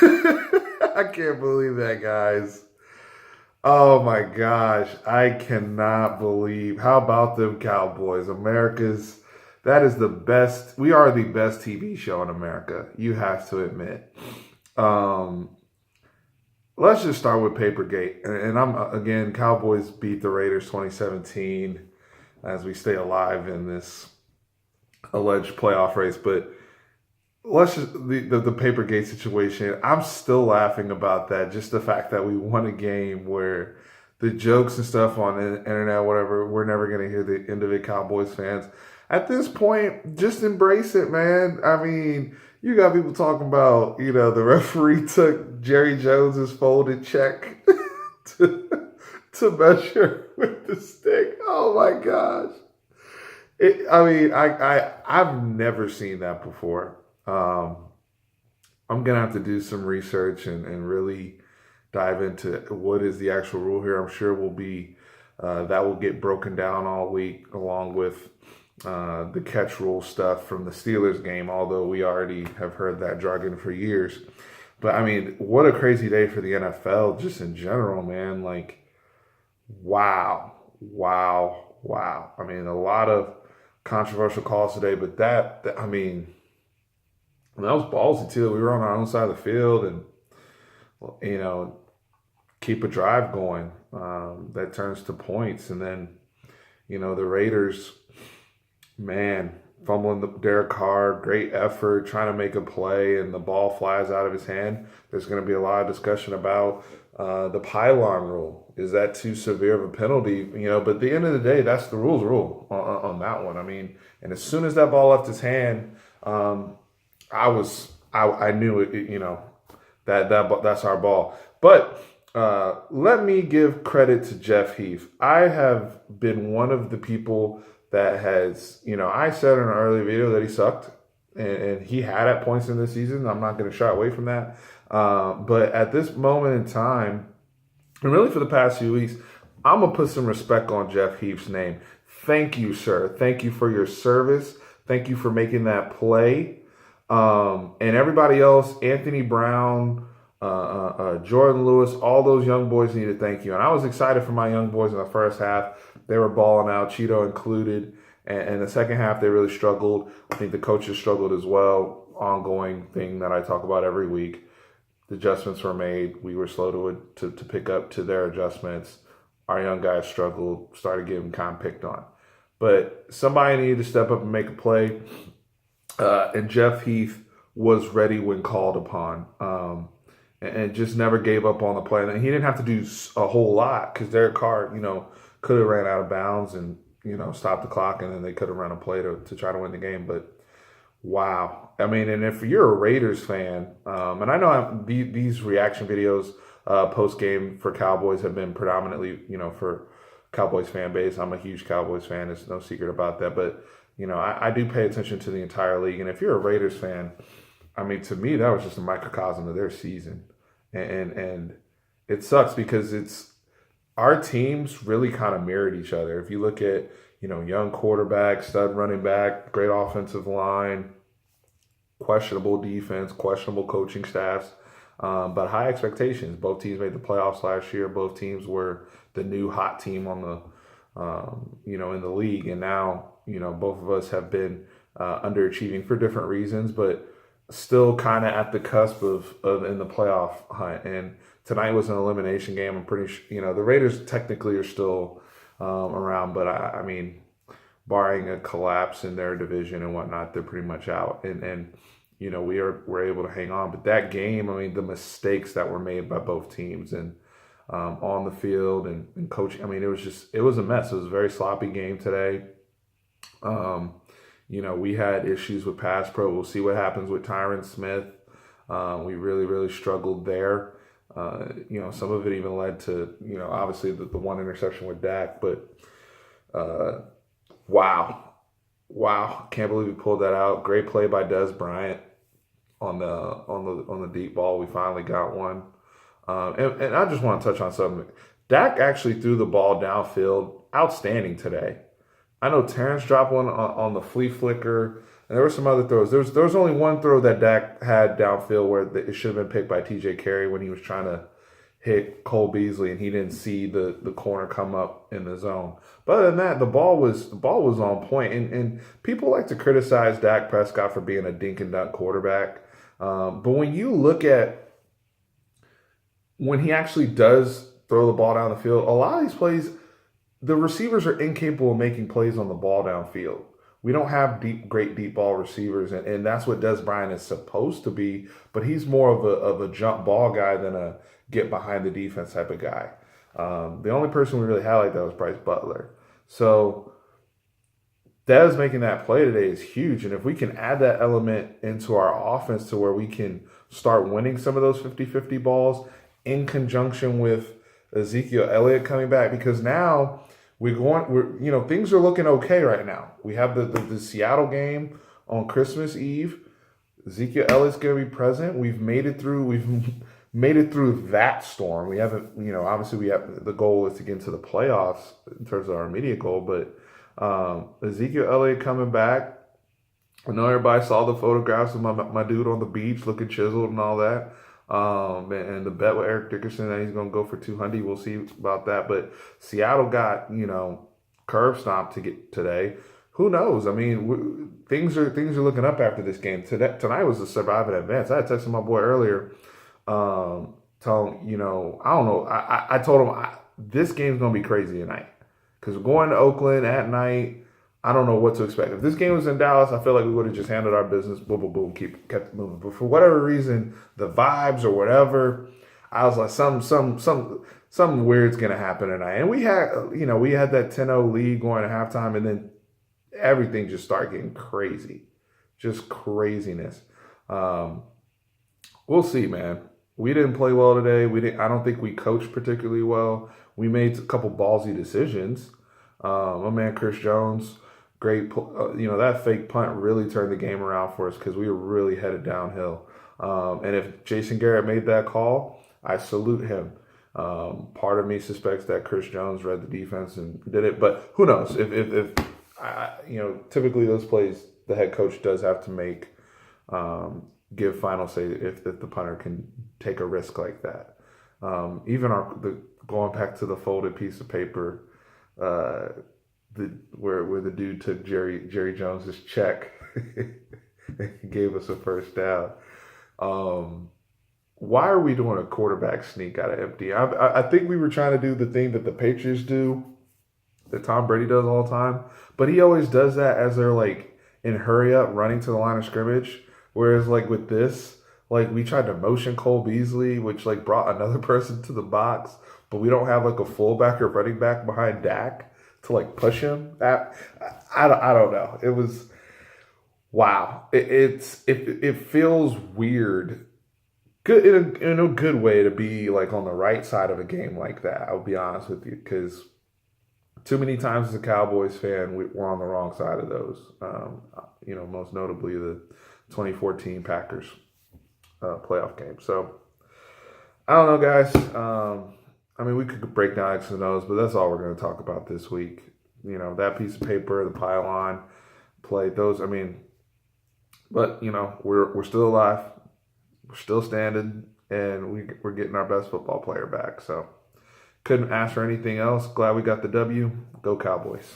I can't believe that, guys. Oh my gosh. I cannot believe. How about them Cowboys? That is the best. We are the best TV show in America. You have to admit. Um, let's just start with Papergate. And again, Cowboys beat the Raiders 2017 as we stay alive in this alleged playoff race. But let's just the Papergate situation. I'm still laughing about that. Just the fact that we won a game where the jokes and stuff on the internet, whatever, we're never gonna hear the end of it, Cowboys fans. At this point, just embrace it, man. I mean, you got people talking about, the referee took Jerry Jones's folded check to measure with the stick. Oh my gosh. I've never seen that before. I'm gonna have to do some research and really dive into what is the actual rule here. I'm sure that will get broken down all week, along with the catch rule stuff from the Steelers game. Although we already have heard that jargon for years, but I mean, what a crazy day for the NFL just in general, man. Like, wow, wow, wow. I mean, a lot of controversial calls today, but I mean, that was ballsy too. We were on our own side of the field, and keep a drive going that turns to points, and then the Raiders, man, fumbling the Derek Carr, great effort trying to make a play, and the ball flies out of his hand. There's going to be a lot of discussion about the pylon rule. Is that too severe of a penalty? But at the end of the day, that's the rule on that one. I mean, and as soon as that ball left his hand, I knew it. That's our ball. But let me give credit to Jeff Heath. I have been one of the people that has, I said in an earlier video that he sucked, and he had at points in this season. I'm not going to shy away from that. But at this moment in time, and really for the past few weeks, I'm going to put some respect on Jeff Heath's name. Thank you, sir. Thank you for your service. Thank you for making that play. And everybody else, Anthony Brown, Jordan Lewis, all those young boys need to thank you. And I was excited for my young boys in the first half. They were balling out, Cheeto included. And the second half, they really struggled. I think the coaches struggled as well. Ongoing thing that I talk about every week. The adjustments were made. We were slow to pick up to their adjustments. Our young guys struggled, started getting kind of picked on. But somebody needed to step up and make a play. And Jeff Heath was ready when called upon, and just never gave up on the play. And he didn't have to do a whole lot because Derek Carr, could have ran out of bounds and stopped the clock, and then they could have run a play to try to win the game. But wow, I mean, and if you're a Raiders fan, and I know these reaction videos post game for Cowboys have been predominantly for Cowboys fan base. I'm a huge Cowboys fan. There's no secret about that, but. I do pay attention to the entire league. And if you're a Raiders fan, I mean, to me, that was just a microcosm of their season. And it sucks because our teams really kind of mirrored each other. If you look at, young quarterback, stud running back, great offensive line, questionable defense, questionable coaching staffs, but high expectations. Both teams made the playoffs last year. Both teams were the new hot team on the, in the league. And now, both of us have been underachieving for different reasons, but still kind of at the cusp of in the playoff hunt. And tonight was an elimination game. I'm pretty sure, the Raiders technically are still around, but I mean, barring a collapse in their division and whatnot, they're pretty much out. And we're able to hang on. But that game, I mean, the mistakes that were made by both teams and on the field and coaching, I mean, it was a mess. It was a very sloppy game today. We had issues with pass pro. We'll see what happens with Tyron Smith. We really, really struggled there. Some of it even led to, obviously the one interception with Dak, but, wow. Can't believe we pulled that out. Great play by Des Bryant on the deep ball. We finally got one. And I just want to touch on something. Dak actually threw the ball downfield outstanding today. I know Terrence dropped one on the flea flicker. And there were some other throws. There was only one throw that Dak had downfield where it should have been picked by TJ Carey when he was trying to hit Cole Beasley and he didn't see the corner come up in the zone. But other than that, the ball was on point. And people like to criticize Dak Prescott for being a dink and dunk quarterback. But when you look at when he actually does throw the ball down the field, a lot of these plays, the receivers are incapable of making plays on the ball downfield. We don't have great deep ball receivers, and that's what Des Bryant is supposed to be. But he's more of a jump ball guy than a get behind the defense type of guy. The only person we really had like that was Bryce Butler. So Des making that play today is huge, and if we can add that element into our offense to where we can start winning some of those 50-50 balls in conjunction with Ezekiel Elliott coming back, because now things are looking okay right now. We have the Seattle game on Christmas Eve. Ezekiel Elliott's going to be present. We've made it through that storm. We haven't, obviously the goal is to get into the playoffs in terms of our immediate goal, but Ezekiel Elliott coming back. I know everybody saw the photographs of my dude on the beach looking chiseled and all that. And the bet with Eric Dickerson that he's going to go for 200. We'll see about that. But Seattle got, curb stomped to get today. Who knows? I mean, things are looking up after this game. Tonight was a survive and advance. I had texted my boy earlier, telling him, I don't know. I told him this game's going to be crazy tonight because we're going to Oakland at night. I don't know what to expect. If this game was in Dallas, I feel like we would have just handled our business, boom, boom, boom, kept moving. But for whatever reason, the vibes or whatever, I was like, something weird's gonna happen tonight. And we had that 10-0 lead going to halftime, and then everything just started getting crazy, just craziness. We'll see, man. We didn't play well today. I don't think we coached particularly well. We made a couple ballsy decisions. My man Chris Jones. Great, that fake punt really turned the game around for us because we were really headed downhill. And if Jason Garrett made that call, I salute him. Part of me suspects that Chris Jones read the defense and did it, but who knows? If typically those plays the head coach does have to make, give final say if the punter can take a risk like that. Even going back to the folded piece of paper. Where the dude took Jerry Jones's check and gave us a first down. Why are we doing a quarterback sneak out of empty? I think we were trying to do the thing that the Patriots do, that Tom Brady does all the time, but he always does that as they're like in hurry up running to the line of scrimmage. Whereas like with this, like we tried to motion Cole Beasley, which like brought another person to the box, but we don't have like a fullback or running back behind Dak to like push him. I don't know. It was wow. It feels weird. Good in a good way to be like on the right side of a game like that. I'll be honest with you, because too many times as a Cowboys fan we're on the wrong side of those. Most notably the 2014 Packers playoff game. So I don't know, guys. We could break down X's and O's, but that's all we're going to talk about this week. That piece of paper, the pylon play, those. But we're still alive, we're still standing, and we're getting our best football player back. So couldn't ask for anything else. Glad we got the W. Go Cowboys.